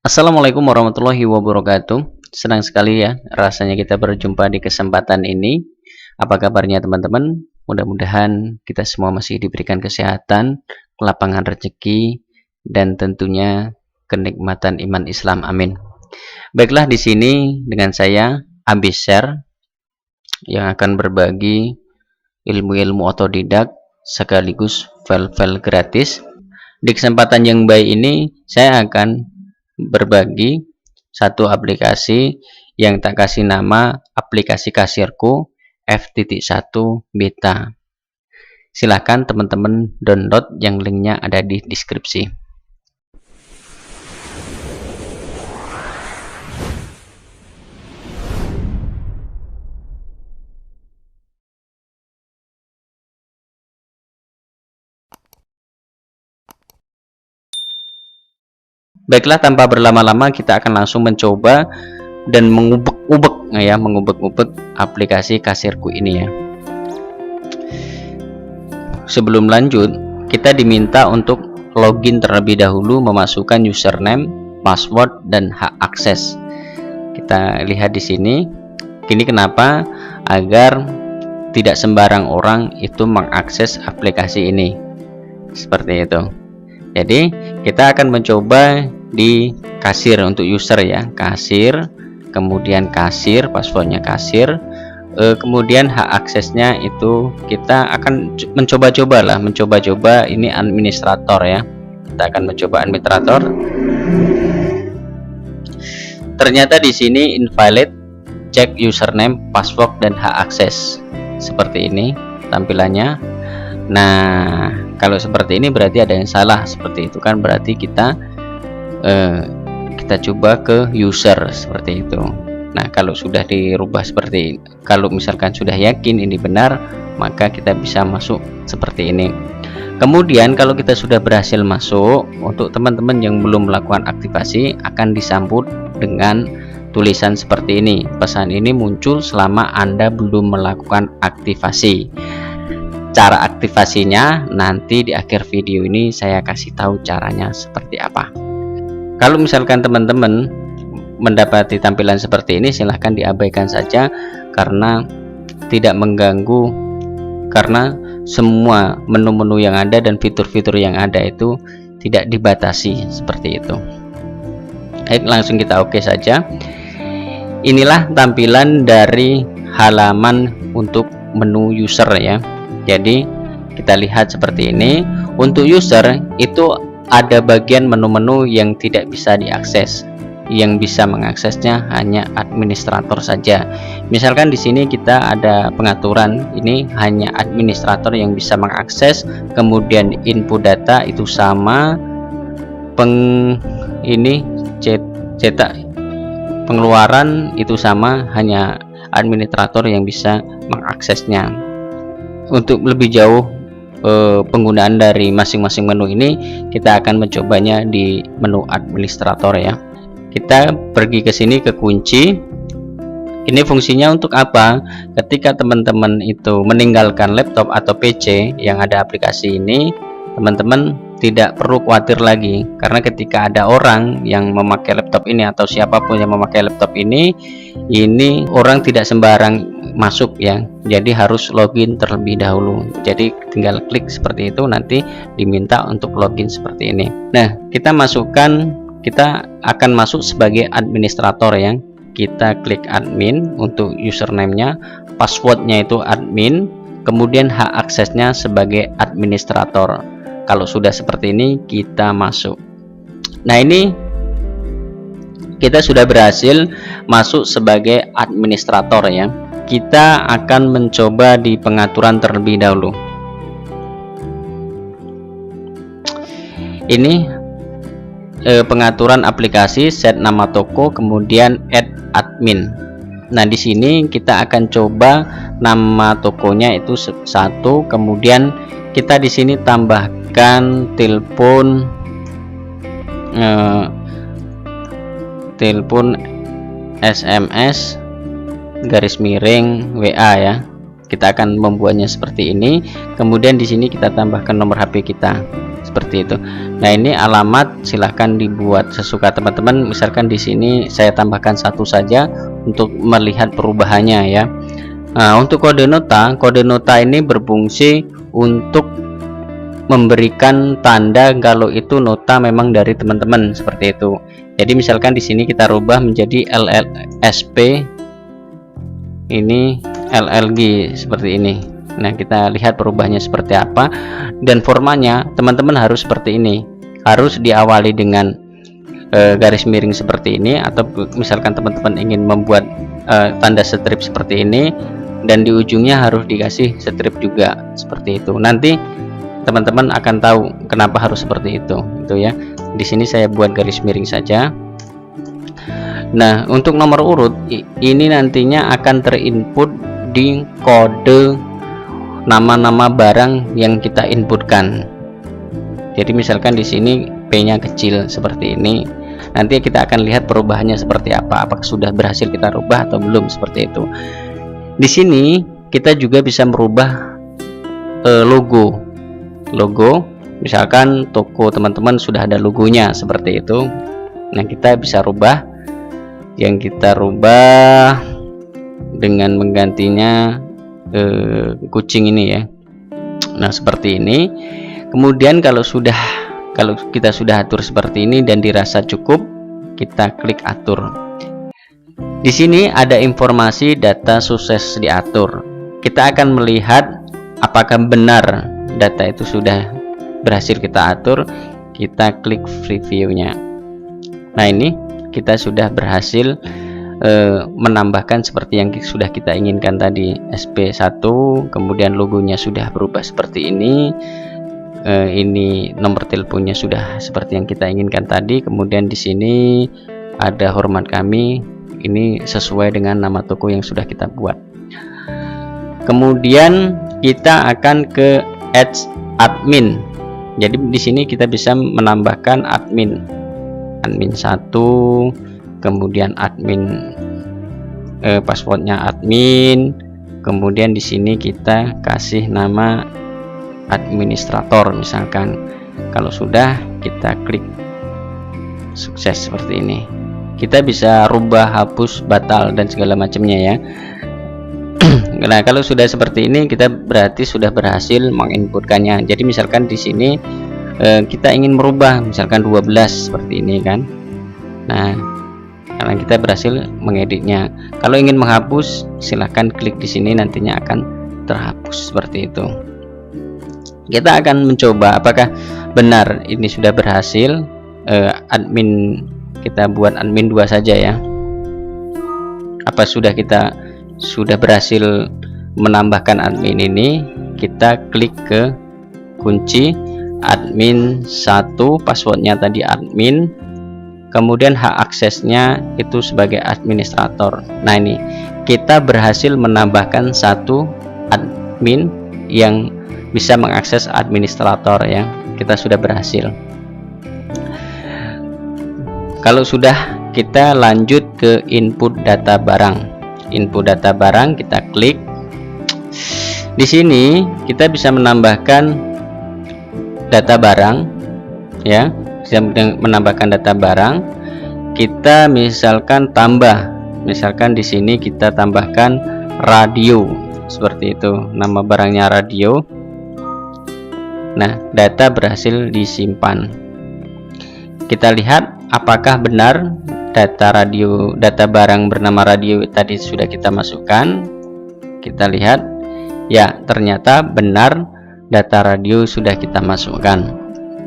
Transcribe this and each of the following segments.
Assalamualaikum warahmatullahi wabarakatuh. Senang sekali ya rasanya kita berjumpa di kesempatan ini. Apa kabarnya teman-teman? Mudah-mudahan kita semua masih diberikan kesehatan, kelapangan rezeki, dan tentunya kenikmatan iman Islam. Amin. Baiklah, di sini dengan saya Ambisher yang akan berbagi ilmu-ilmu otodidak sekaligus file-file gratis. Di kesempatan yang baik ini saya akan berbagi satu aplikasi yang tak kasih nama aplikasi kasirku F.1 beta. Silahkan teman-teman download, yang linknya ada di deskripsi. Baiklah, tanpa berlama-lama kita akan langsung mencoba dan mengubek-ubek aplikasi kasirku ini ya. Sebelum lanjut, kita diminta untuk login terlebih dahulu, memasukkan username, password, dan hak akses. Kita lihat di sini. Ini kenapa? Agar tidak sembarang orang itu mengakses aplikasi ini. Seperti itu. Jadi kita akan mencoba di kasir untuk user ya, kasir, kemudian kasir, passwordnya kasir, kemudian hak aksesnya itu kita akan mencoba ini administrator ya. Kita akan mencoba administrator. Ternyata di sini invalid, cek username, password, dan hak akses. Seperti ini tampilannya. Nah, kalau seperti ini berarti ada yang salah. Seperti itu kan, berarti kita coba ke user seperti itu. Nah, kalau sudah dirubah seperti, kalau misalkan sudah yakin ini benar, maka kita bisa masuk seperti ini. Kemudian kalau kita sudah berhasil masuk, untuk teman-teman yang belum melakukan aktivasi akan disambut dengan tulisan seperti ini. Pesan ini muncul selama Anda belum melakukan aktivasi. Cara aktivasinya nanti di akhir video ini saya kasih tahu caranya seperti apa. Kalau misalkan teman-teman mendapati tampilan seperti ini, silahkan diabaikan saja karena tidak mengganggu, karena semua menu-menu yang ada dan fitur-fitur yang ada itu tidak dibatasi seperti itu. Baik, langsung kita oke saja. Inilah tampilan dari halaman untuk menu user ya. Jadi kita lihat seperti ini. Untuk user itu ada bagian menu-menu yang tidak bisa diakses. Yang bisa mengaksesnya hanya administrator saja. Misalkan di sini kita ada pengaturan, ini hanya administrator yang bisa mengakses. Kemudian input data itu sama, cetak pengeluaran itu sama, hanya administrator yang bisa mengaksesnya. Untuk lebih jauh penggunaan dari masing-masing menu ini, kita akan mencobanya di menu administrator ya. Kita pergi ke sini ke kunci. Ini fungsinya untuk apa? Ketika teman-teman itu meninggalkan laptop atau PC yang ada aplikasi ini, teman-teman tidak perlu khawatir lagi, karena ketika ada orang yang memakai laptop ini atau siapapun yang memakai laptop ini orang tidak sembarang masuk ya. Jadi harus login terlebih dahulu. Jadi tinggal klik seperti itu, nanti diminta untuk login seperti ini. Nah, kita akan masuk sebagai administrator ya. Kita klik admin untuk username-nya, passwordnya itu admin, kemudian hak aksesnya sebagai administrator. Kalau sudah seperti ini, kita masuk. Nah, ini kita sudah berhasil masuk sebagai administrator ya. Kita akan mencoba di pengaturan terlebih dahulu. Ini pengaturan aplikasi, set nama toko, kemudian add admin. Nah, di sini kita akan coba nama tokonya itu satu, kemudian kita di sini tambahkan telepon SMS garis miring WA ya. Kita akan membuatnya seperti ini. Kemudian di sini kita tambahkan nomor HP kita seperti itu. Nah, ini alamat silahkan dibuat sesuka teman-teman. Misalkan di sini saya tambahkan satu saja untuk melihat perubahannya ya. Nah, untuk kode nota ini berfungsi untuk memberikan tanda kalau itu nota memang dari teman-teman seperti itu. Jadi misalkan di sini kita rubah menjadi LLSP, ini LLG seperti ini. Nah, kita lihat perubahannya seperti apa, dan formanya teman-teman harus seperti ini, harus diawali dengan garis miring seperti ini, atau misalkan teman-teman ingin membuat tanda strip seperti ini, dan di ujungnya harus dikasih strip juga seperti itu. Nanti teman-teman akan tahu kenapa harus seperti itu ya. Di sini saya buat garis miring saja. Nah, untuk nomor urut ini nantinya akan terinput di kode nama-nama barang yang kita inputkan. Jadi misalkan di sini P-nya kecil seperti ini. Nanti kita akan lihat perubahannya seperti apa. Apakah sudah berhasil kita rubah atau belum seperti itu. Di sini kita juga bisa merubah logo. Misalkan toko teman-teman sudah ada logonya seperti itu. Nah, kita bisa rubah. Yang kita rubah dengan menggantinya kucing ini ya. Nah, seperti ini. Kemudian kalau kita sudah atur seperti ini dan dirasa cukup, kita klik atur. Di sini ada informasi data sukses diatur. Kita akan melihat apakah benar data itu sudah berhasil kita atur. Kita klik previewnya. Nah, ini kita sudah berhasil menambahkan seperti yang sudah kita inginkan tadi, SP1, kemudian logonya sudah berubah seperti ini. Ini nomor teleponnya sudah seperti yang kita inginkan tadi. Kemudian di sini ada hormat kami, ini sesuai dengan nama toko yang sudah kita buat. Kemudian kita akan ke add admin. Jadi di sini kita bisa menambahkan admin 1, kemudian admin passwordnya admin, kemudian di sini kita kasih nama administrator misalkan. Kalau sudah, kita klik sukses seperti ini. Kita bisa rubah, hapus, batal dan segala macamnya ya. Nah, kalau sudah seperti ini kita berarti sudah berhasil menginputkannya. Jadi misalkan di sini kita ingin merubah misalkan 12 seperti ini kan. Nah, karena kita berhasil mengeditnya. Kalau ingin menghapus, silahkan klik di sini, nantinya akan terhapus seperti itu. Kita akan mencoba apakah benar ini sudah berhasil. Admin kita buat admin 2 saja ya. Apa kita sudah berhasil menambahkan admin ini? Kita klik ke kunci admin 1, passwordnya tadi admin, kemudian hak aksesnya itu sebagai administrator. Nah, ini kita berhasil menambahkan 1 admin yang bisa mengakses administrator ya. Kita sudah berhasil. Kalau sudah, kita lanjut ke input data barang. Input data barang kita klik. Di sini kita bisa menambahkan data barang ya, bisa menambahkan data barang. Kita misalkan misalkan di sini kita tambahkan radio seperti itu, nama barangnya radio. Nah, data berhasil disimpan. Kita lihat apakah benar data barang bernama radio tadi sudah kita masukkan. Kita lihat ya, ternyata benar data radio sudah kita masukkan.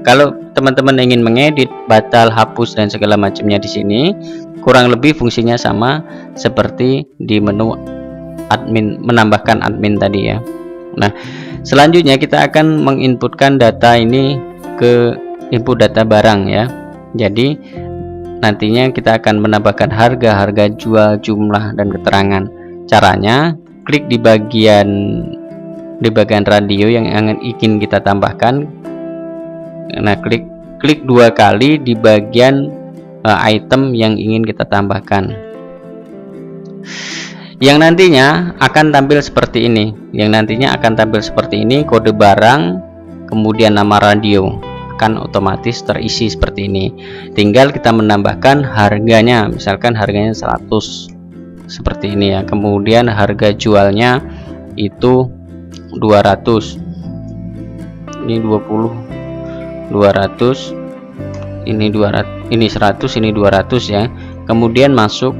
Kalau teman-teman ingin mengedit, batal, hapus dan segala macamnya di sini, kurang lebih fungsinya sama seperti di menu admin, menambahkan admin tadi ya. Nah, selanjutnya kita akan menginputkan data ini ke input data barang ya. Jadi nantinya kita akan menambahkan harga jual, jumlah dan keterangan. Caranya klik di bagian radio yang ingin kita tambahkan. Nah, klik 2 kali di bagian item yang ingin kita tambahkan. Yang nantinya akan tampil seperti ini. Kode barang, kemudian nama radio. akan otomatis terisi seperti ini. Tinggal kita menambahkan harganya, misalkan harganya 100 seperti ini ya. Kemudian harga jualnya itu 200, ini 20, 200, ini 200, ini 100, ini 200 ya. Kemudian masuk,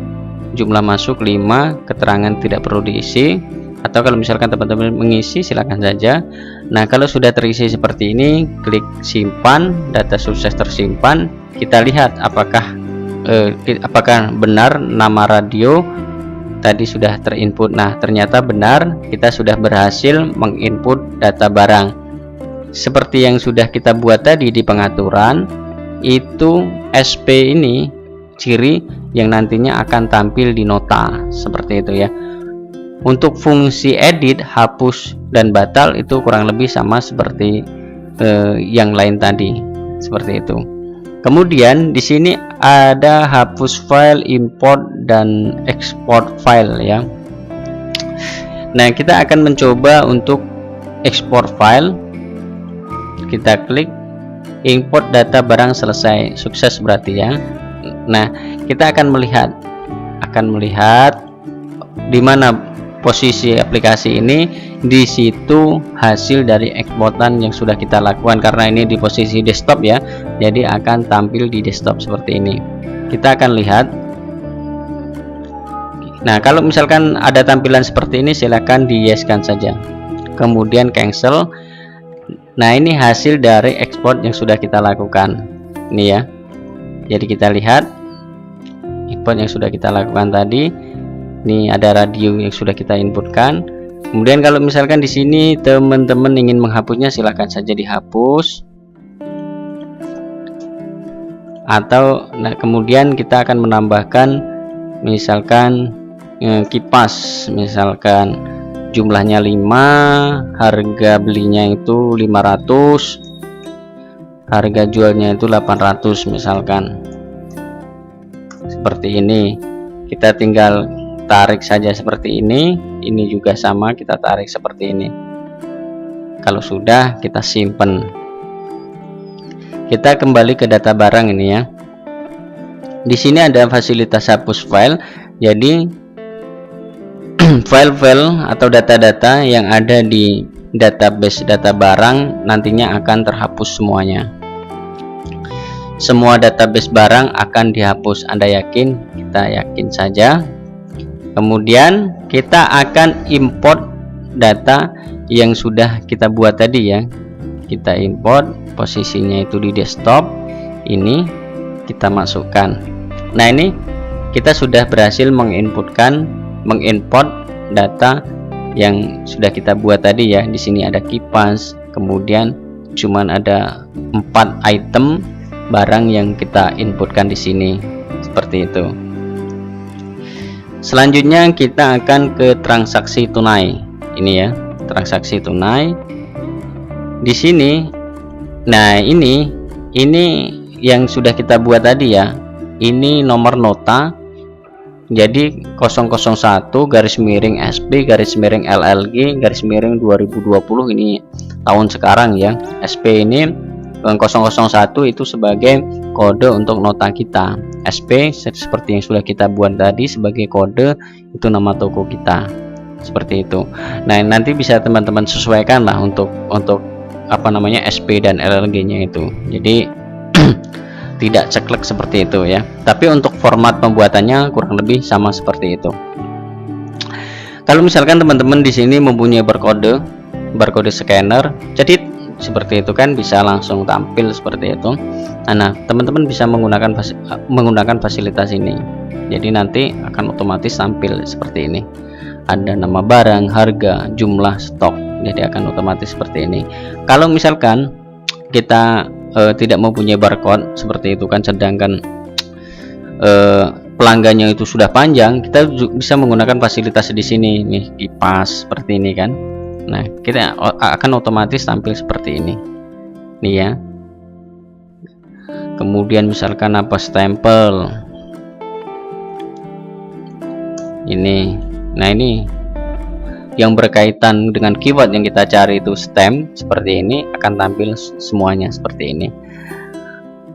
jumlah masuk 5, keterangan tidak perlu diisi, atau kalau misalkan teman-teman mengisi silakan saja. Nah, kalau sudah terisi seperti ini, klik simpan, data sukses tersimpan. Kita lihat apakah benar nama radio tadi sudah terinput. Nah, ternyata benar, kita sudah berhasil menginput data barang seperti yang sudah kita buat tadi di pengaturan. Itu SP ini ciri yang nantinya akan tampil di nota seperti itu ya. Untuk fungsi edit, hapus dan batal itu kurang lebih sama seperti yang lain tadi, seperti itu. Kemudian di sini ada hapus file, import dan export file ya. Nah, kita akan mencoba untuk export file. Kita klik import data barang selesai, sukses berarti ya. Nah, kita akan melihat di mana posisi aplikasi ini. Di situ hasil dari eksportan yang sudah kita lakukan, karena ini di posisi desktop ya, jadi akan tampil di desktop seperti ini. Kita akan lihat. Nah, kalau misalkan ada tampilan seperti ini, silakan di yes-kan saja, kemudian cancel. Nah, ini hasil dari ekspor yang sudah kita lakukan ini ya. Jadi kita lihat import yang sudah kita lakukan tadi. Ini ada radio yang sudah kita inputkan. Kemudian kalau misalkan di sini teman-teman ingin menghapusnya, silahkan saja dihapus. Atau kemudian kita akan menambahkan misalkan kipas, misalkan jumlahnya 5, harga belinya itu 500, harga jualnya itu 800 misalkan. Seperti ini. Kita tinggal tarik saja seperti ini juga sama, kita tarik seperti ini. Kalau sudah, kita simpan. Kita kembali ke data barang ini ya. Di sini ada fasilitas hapus file. Jadi file-file atau data-data yang ada di database data barang nantinya akan terhapus semuanya. Semua database barang akan dihapus. Anda yakin? Kita yakin saja. Kemudian kita akan import data yang sudah kita buat tadi ya. Kita import, posisinya itu di desktop. Ini kita masukkan. Nah, ini kita sudah berhasil mengimport data yang sudah kita buat tadi ya. Di sini ada kipas, kemudian cuman ada 4 item barang yang kita inputkan di sini, seperti itu. Selanjutnya kita akan ke transaksi tunai. Ini ya, transaksi tunai. Di sini, nah ini yang sudah kita buat tadi ya. Ini nomor nota. Jadi 001-SP-LLG-2020 ini tahun sekarang ya. SP ini 001 itu sebagai kode untuk nota kita. SP seperti yang sudah kita buat tadi sebagai kode, itu nama toko kita, seperti itu. Nah, nanti bisa teman-teman sesuaikan lah untuk apa namanya SP dan LLG nya itu. Jadi tidak ceklek seperti itu ya. Tapi untuk format pembuatannya kurang lebih sama seperti itu. Kalau misalkan teman-teman di sini mempunyai barcode scanner, jadi seperti itu kan bisa langsung tampil seperti itu. Nah, teman-teman bisa menggunakan fasilitas ini. Jadi nanti akan otomatis tampil seperti ini. Ada nama barang, harga, jumlah stok. Jadi akan otomatis seperti ini. Kalau misalkan kita tidak mempunyai barcode seperti itu kan, sedangkan pelanggannya itu sudah panjang, kita bisa menggunakan fasilitas di sini nih, kipas seperti ini kan. Nah, kita akan otomatis tampil seperti ini nih ya. Kemudian misalkan apa, stempel ini. Nah, ini yang berkaitan dengan keyword yang kita cari itu stamp, seperti ini akan tampil semuanya seperti ini.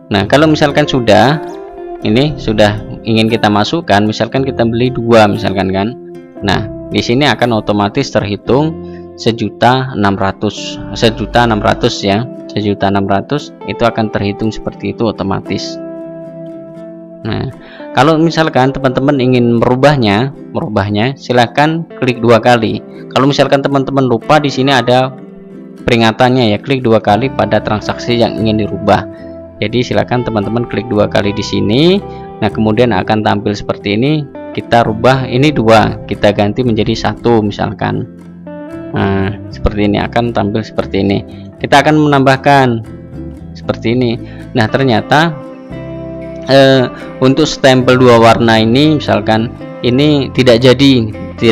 Nah, kalau misalkan sudah ingin kita masukkan, misalkan kita beli 2 misalkan kan. Nah, di sini akan otomatis terhitung 1.600.000 ya. 1.600.000 itu akan terhitung seperti itu otomatis. Nah, kalau misalkan teman-teman ingin merubahnya silahkan klik 2 kali. Kalau misalkan teman-teman lupa, di sini ada peringatannya ya, klik 2 kali pada transaksi yang ingin dirubah. Jadi silakan teman-teman klik 2 kali di sini. Nah, kemudian akan tampil seperti ini. Kita rubah ini 2, kita ganti menjadi 1 misalkan. Nah, seperti ini akan tampil seperti ini. Kita akan menambahkan seperti ini. Nah, ternyata untuk stempel 2 warna ini misalkan ini tidak jadi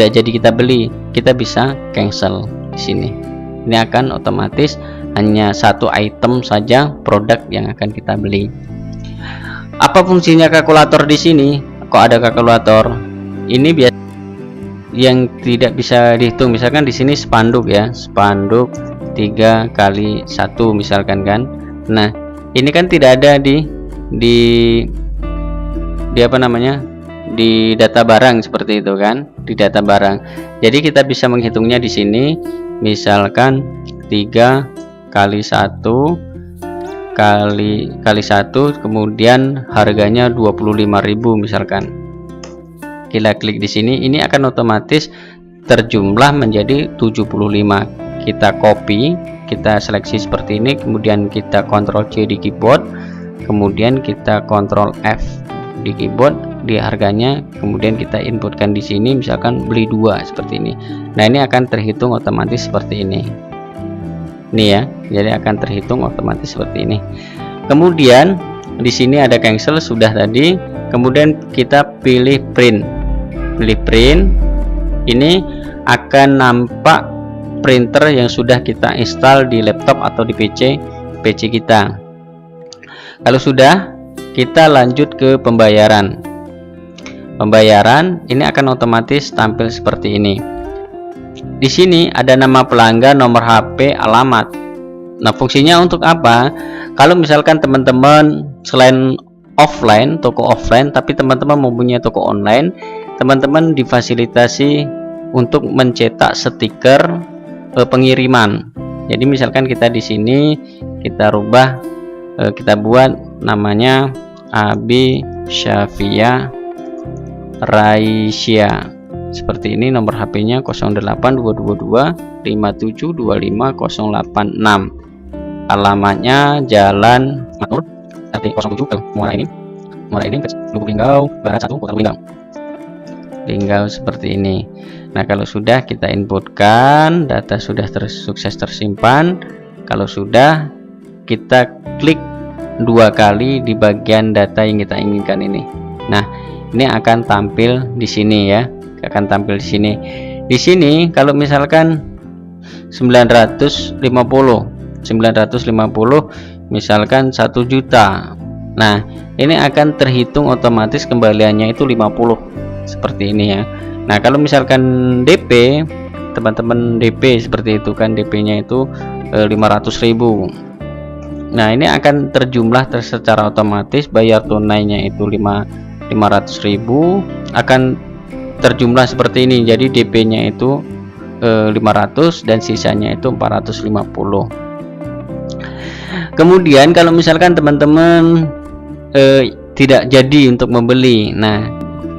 kita beli, kita bisa cancel di sini. Ini akan otomatis hanya 1 item saja produk yang akan kita beli. Apa fungsinya kalkulator di sini? Kok ada kalkulator? Ini biasa yang tidak bisa dihitung. Misalkan di sini spanduk ya, spanduk 3 kali 1 misalkan kan. Nah, ini kan tidak ada di apa namanya, di data barang seperti itu kan, di data barang. Jadi kita bisa menghitungnya di sini, misalkan 3 kali 1 kali 1, kemudian harganya 25.000 misalkan. Kita klik di sini, ini akan otomatis terjumlah menjadi 75. Kita copy, kita seleksi seperti ini, kemudian kita Ctrl C di keyboard, kemudian kita Ctrl F di keyboard di harganya, kemudian kita inputkan di sini misalkan beli 2 seperti ini. Nah, ini akan terhitung otomatis seperti ini. Ini ya, jadi akan terhitung otomatis seperti ini. Kemudian di sini ada cancel sudah tadi, kemudian kita pilih print. Ini akan nampak printer yang sudah kita install di laptop atau di PC kita. Kalau sudah, kita lanjut ke pembayaran. Ini akan otomatis tampil seperti ini. Di sini ada nama pelanggan, nomor HP, alamat. Nah, fungsinya untuk apa? Kalau misalkan teman-teman selain offline, toko offline, tapi teman-teman mempunyai toko online, teman-teman difasilitasi untuk mencetak stiker pengiriman. Jadi misalkan kita di sini kita rubah, kita buat namanya Abi Syafia Raisya. Seperti ini, nomor HP-nya 08222 5725086. Alamatnya Jalan Matur RT 07 Muara ini Lubuk Linggau Barat 1 Kota Linggau. Seperti ini. Nah, kalau sudah kita inputkan, data sudah sukses tersimpan. Kalau sudah, kita klik 2 kali di bagian data yang kita inginkan ini. Nah, ini akan tampil di sini ya. Di sini kalau misalkan 950 misalkan 1 juta. Nah, ini akan terhitung otomatis kembaliannya itu 50 seperti ini ya. Nah, kalau misalkan DP, teman-teman DP seperti itu kan, DP-nya itu 500.000. Nah, ini akan terjumlah secara otomatis. Bayar tunainya itu 500.000 akan terjumlah seperti ini. Jadi DP-nya itu 500 dan sisanya itu 450. Kemudian kalau misalkan teman-teman tidak jadi untuk membeli, nah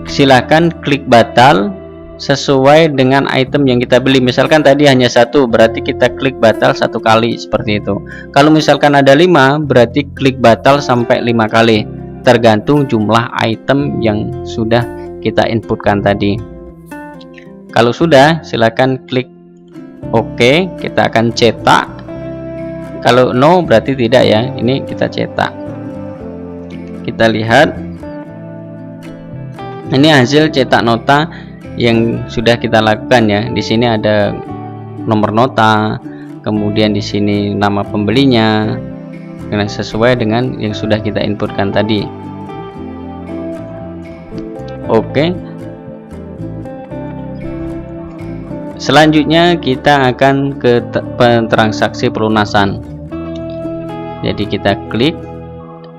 silahkan klik batal sesuai dengan item yang kita beli. Misalkan tadi hanya 1, berarti kita klik batal 1 kali seperti itu. Kalau misalkan ada 5, berarti klik batal sampai 5 kali, tergantung jumlah item yang sudah kita inputkan tadi. Kalau sudah, silakan klik OK. Kita akan cetak. Kalau no berarti tidak ya. Ini kita cetak. Kita lihat. Ini hasil cetak nota yang sudah kita lakukan ya. Di sini ada nomor nota, kemudian di sini nama pembelinya, sesuai dengan yang sudah kita inputkan tadi. Oke. Selanjutnya kita akan ke transaksi pelunasan. Jadi kita klik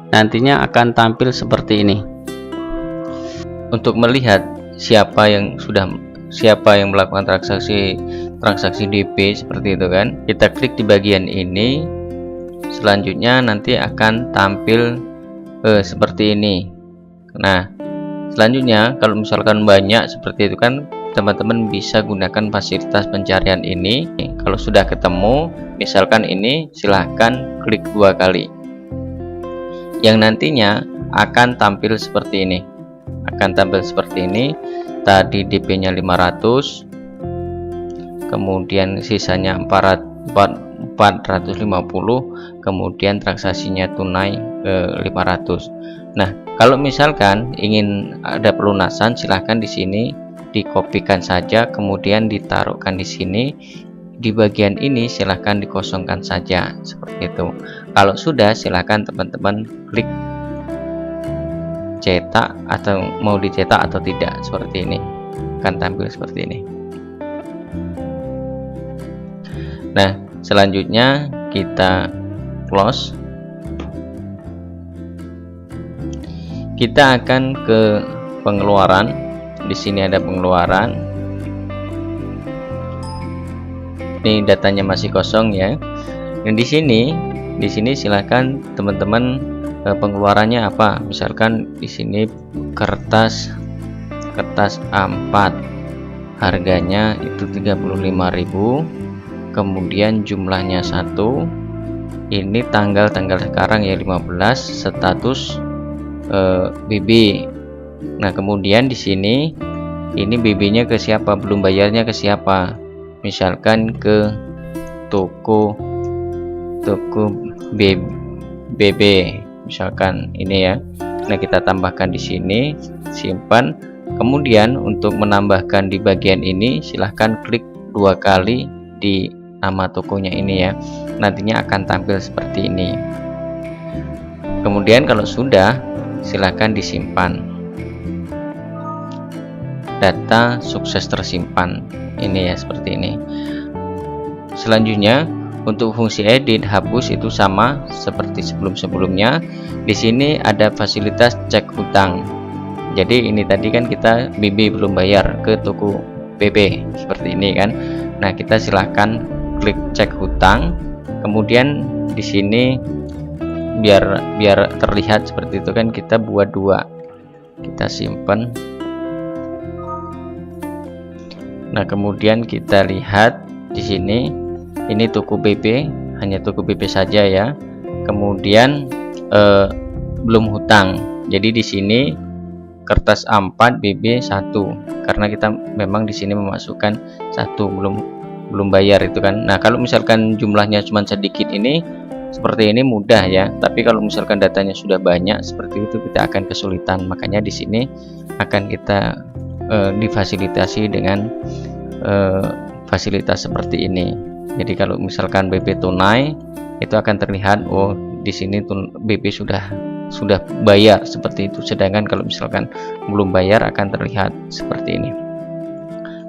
nantinya akan tampil seperti ini. Untuk melihat siapa yang melakukan transaksi DP seperti itu kan, kita klik di bagian ini. Selanjutnya nanti akan tampil seperti ini. Nah, selanjutnya kalau misalkan banyak seperti itu kan, teman-teman bisa gunakan fasilitas pencarian ini. Kalau sudah ketemu misalkan ini, silahkan klik 2 kali, yang nantinya akan tampil seperti ini. Tadi DP nya 500, kemudian sisanya 450, kemudian transaksinya tunai 500. Nah, kalau misalkan ingin ada pelunasan, silahkan di sini dikopikan saja, kemudian ditaruhkan di sini. Di bagian ini silahkan dikosongkan saja seperti itu. Kalau sudah, silahkan teman-teman klik cetak, atau mau dicetak atau tidak, seperti ini akan tampil seperti ini. Nah, selanjutnya kita close. Kita akan ke pengeluaran. Di sini ada pengeluaran. Ini datanya masih kosong ya. Dan di sini silahkan teman-teman pengeluarannya apa. Misalkan di sini kertas A4, harganya itu 35.000, kemudian jumlahnya 1, ini tanggal sekarang ya 15, status BB. Nah, kemudian di sini ini BB-nya ke siapa, belum bayarnya ke siapa, misalkan ke toko BB misalkan ini ya. Nah, kita tambahkan di sini, simpan. Kemudian untuk menambahkan di bagian ini, silahkan klik 2 kali di nama tokonya ini ya, nantinya akan tampil seperti ini. Kemudian kalau sudah, silahkan disimpan. Data sukses tersimpan, ini ya, seperti ini. Selanjutnya untuk fungsi edit, hapus itu sama seperti sebelumnya. Di sini ada fasilitas cek hutang. Jadi ini tadi kan kita BB belum bayar ke toko BB seperti ini kan. Nah, kita silahkan klik cek hutang. Kemudian di sini biar terlihat seperti itu kan, kita buat 2. Kita simpan. Nah, kemudian kita lihat di sini, ini toko BB, hanya toko BB saja ya. Kemudian belum hutang. Jadi di sini kertas A4 BB 1, karena kita memang di sini memasukkan 1, belum bayar itu kan. Nah, kalau misalkan jumlahnya cuma sedikit, ini seperti ini mudah ya. Tapi kalau misalkan datanya sudah banyak seperti itu, kita akan kesulitan. Makanya di sini akan kita difasilitasi dengan fasilitas seperti ini. Jadi kalau misalkan BB tunai, itu akan terlihat, oh di sini BB sudah bayar seperti itu. Sedangkan kalau misalkan belum bayar, akan terlihat seperti ini.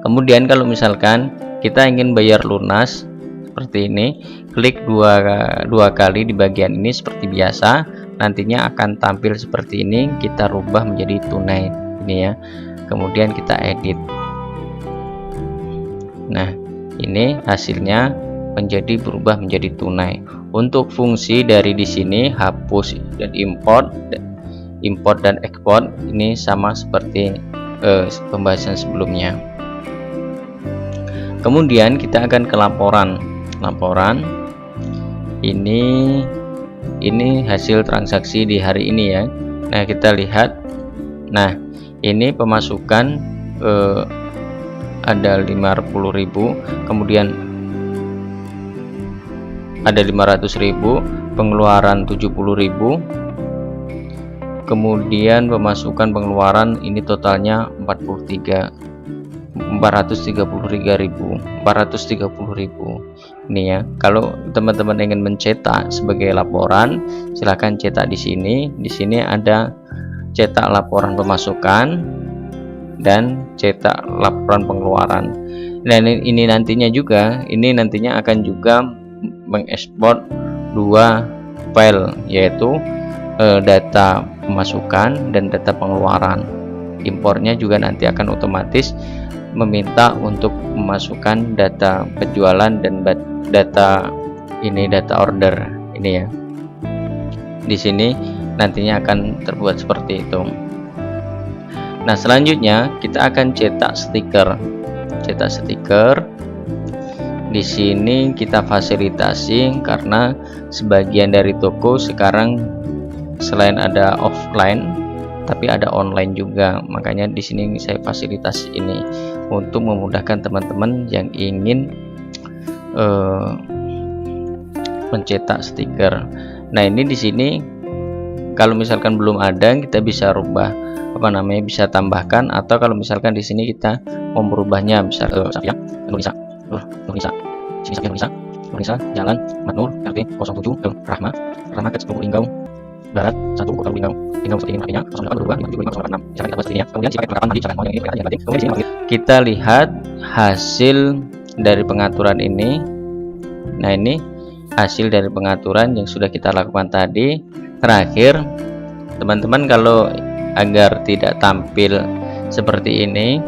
Kemudian kalau misalkan kita ingin bayar lunas seperti ini, klik dua kali di bagian ini seperti biasa, nantinya akan tampil seperti ini. Kita rubah menjadi tunai ini ya. Kemudian kita edit. Nah, ini hasilnya berubah menjadi tunai. Untuk fungsi dari di sini, hapus dan import dan ekspor, ini sama seperti pembahasan sebelumnya. Kemudian kita akan ke laporan. Ini hasil transaksi di hari ini ya. Nah, kita lihat. Nah, ini pemasukan ada 50.000, kemudian ada 500.000, pengeluaran 70.000, kemudian pemasukan pengeluaran ini totalnya 433.000 ini ya. Kalau teman-teman ingin mencetak sebagai laporan, silahkan cetak di sini. Di sini ada cetak laporan pemasukan dan cetak laporan pengeluaran. Dan ini nantinya akan juga mengekspor 2 file, yaitu data pemasukan dan data pengeluaran. Impornya juga nanti akan otomatis meminta untuk memasukkan data penjualan dan data order ini ya. Di sini nantinya akan terbuat seperti itu. Nah, selanjutnya kita akan cetak stiker. Di sini kita fasilitasi karena sebagian dari toko sekarang selain ada offline tapi ada online juga, makanya di sini saya fasilitasi ini untuk memudahkan teman-teman yang ingin mencetak stiker. Nah, ini di sini kalau misalkan belum ada, kita bisa rubah bisa tambahkan, atau kalau misalkan di sini kita mau merubahnya bisa Indonesia Jalan Matnur RT 07 Rahma ke 10 Linggau Barat 1 Kota Linggau seperti ini artinya 08 kita lihat hasil dari pengaturan ini. Nah, ini hasil dari pengaturan yang sudah kita lakukan tadi. Terakhir, teman-teman, kalau agar tidak tampil seperti ini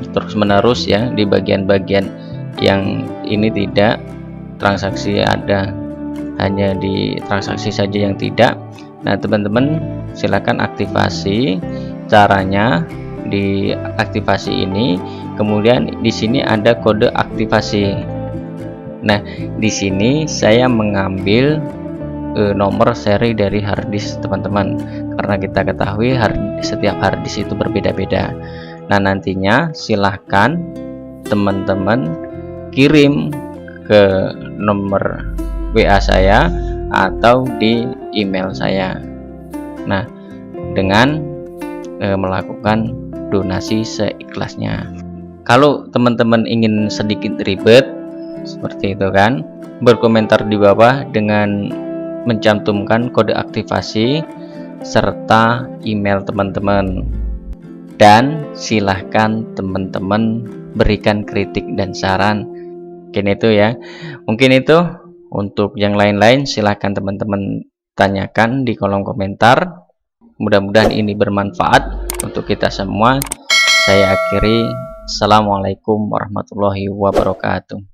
terus menerus ya di bagian-bagian yang ini tidak transaksi ada, hanya di transaksi saja yang tidak. Nah, teman-teman silakan aktifasi. Caranya di aktivasi ini, kemudian di sini ada kode aktivasi. Nah, di sini saya mengambil nomor seri dari harddisk teman-teman, karena kita ketahui setiap harddisk itu berbeda-beda. Nah, nantinya silahkan teman-teman kirim ke nomor WA saya atau di email saya. Nah, dengan melakukan donasi seikhlasnya. Kalau teman-teman ingin sedikit ribet seperti itu kan, berkomentar di bawah dengan mencantumkan kode aktivasi serta email teman-teman, dan silahkan teman-teman berikan kritik dan saran. Mungkin itu ya, mungkin itu. Untuk yang lain-lain silahkan teman-teman tanyakan di kolom komentar. Mudah-mudahan ini bermanfaat untuk kita semua. Saya akhiri, assalamualaikum warahmatullahi wabarakatuh.